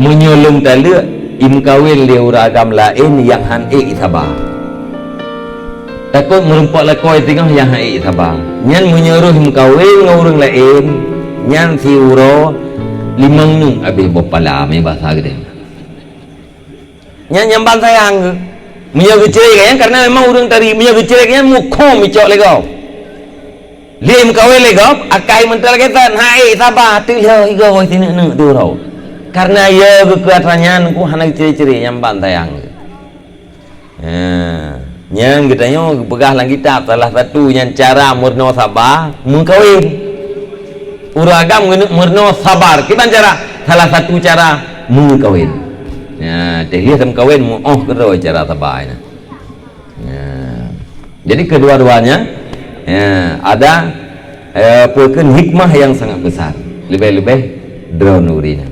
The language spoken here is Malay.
menyolong tala im kawin dia uragam lain yang han sabar. Takut merempak lakoi tengah yang hai sabar. Nyan menyuruh im kawin dengan orang lain, nyan si uro limang nung habis bopala me bahasa gede. Nyan nyamban sayang menjaga cerai kan karena memang orang tadi menjaga cerai kan mukom micok legau. Lim kawin legau akai mental kita hai sabar tu ya igo sini nu tu rau. Karena ya kekuatannya ku hanak cerai-cerai nyamban sayang. Yang katanya pegah lang kitab salah satu yang cara murno sabar mengkawin uragam murno sabar kita cara salah satu cara mengkawin ya dia sama kawin kedua cara sabar ya. Jadi kedua-duanya ya, ada hikmah yang sangat besar lebih-lebih dronurinya.